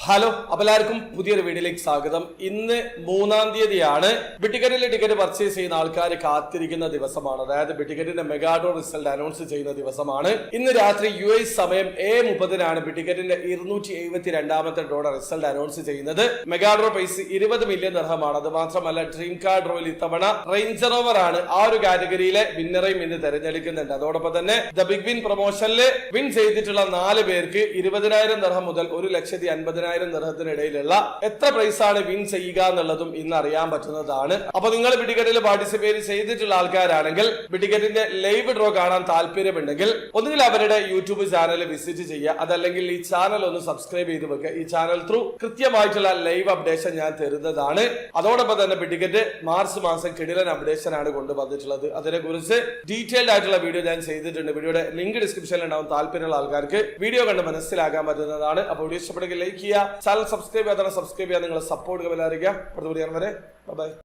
Hello, എല്ലാവർക്കും പുതിയൊരു വീഡിയോയിലേക്ക് സ്വാഗതം. ഇന്ന് 3-ാം തീയതിയാണ്. ബിറ്റിക്കറ്റിലെ ടിക്കറ്റ് പർച്ചേസ് ചെയ്യുന്ന ആൾക്കാർ കാത്തിരിക്കുന്ന ദിവസമാണ്. അതായത് ബിറ്റിക്കറ്റിന്റെ മെഗാഡ്രോ റിസൾട്ട് അനൗൺസ് ചെയ്യുന്ന ദിവസമാണ്. ഇന്ന് രാത്രി US സമയം 7:30 ബിറ്റിക്കറ്റിന്റെ 272ാമത്തെ ഡ്രോയുടെ റിസൾട്ട് അനൗൺസ് ചെയ്യുന്നത്. മെഗാഡ്രോ പ്രൈസ് 20 മില്യൺ ദിർഹമാണ്. അത് മാത്രമല്ല ഡ്രീം കാർ ഡ്രോയിൽ ഇത്തവണ റേഞ്ച് റോവർ ആണ് ആ ഒരു കാറ്റഗറിയിലെ വിന്നറേയും ഇന്ന് തെരഞ്ഞെടുക്കുന്നുണ്ട്. അതോടൊപ്പം തന്നെ ദ ബിഗ് വിൻ പ്രൊമോഷനിൽ വിൻ ചെയ്തിട്ടുള്ള 4 പേർക്ക് 20,000 ദിർഹം മുതൽ 1,50,000 ദിർഹത്തിനിടയിലുള്ള എത്ര പ്രൈസ് ആണ് വിൻ ചെയ്യുക എന്നുള്ളതും ഇന്ന് അറിയാൻ പറ്റുന്നതാണ്. അപ്പൊ നിങ്ങൾ ബിറ്റിക്കറ്റിൽ പാർട്ടിസിപ്പേറ്റ് ചെയ്തിട്ടുള്ള ആൾക്കാരാണെങ്കിൽ ബിറ്റിക്കറ്റിന്റെ ലൈവ് ഡ്രോ കാണാൻ താല്പര്യമുണ്ടെങ്കിൽ ഒന്നുകിൽ അവരുടെ യൂട്യൂബ് ചാനൽ വിസിറ്റ് ചെയ്യുക, അതല്ലെങ്കിൽ ഈ ചാനൽ ഒന്ന് സബ്സ്ക്രൈബ് ചെയ്ത് വെക്കുക. ഈ ചാനൽ ത്രൂ കൃത്യമായിട്ടുള്ള ലൈവ് അപ്ഡേഷൻ ഞാൻ തരുന്നതാണ്. അതോടൊപ്പം തന്നെ ബിറ്റിക്കറ്റ് മാർച്ച് മാസം കിടിലൻ അപ്ഡേഷൻ ആണ് കൊണ്ടുവന്നിട്ടുള്ളത്. അതിനെ കുറിച്ച് ഡീറ്റെയിൽഡ് ആയിട്ടുള്ള വീഡിയോ ഞാൻ ചെയ്തിട്ടുണ്ട്. വീഡിയോയുടെ ലിങ്ക് ഡിസ്ക്രിപ്ഷനിൽ ഉണ്ടാവും. താല്പര്യമുള്ള ആൾക്കാർക്ക് വീഡിയോ കണ്ട് മനസ്സിലാക്കാൻ പറ്റുന്നതാണ്. അപ്പോൾ വീഡിയോ ഇഷ്ടപ്പെടുമെങ്കിൽ ലൈക്ക് ചെയ്യുക, ചാനൽ സബ്സ്ക്രൈബ് ചെയ്യാതെ സബ്സ്ക്രൈബ് ചെയ്യാൻ നിങ്ങളെ സപ്പോർട്ട് അറിയിക്കുക. അടുത്ത വീഡിയോ വരെ ബൈ.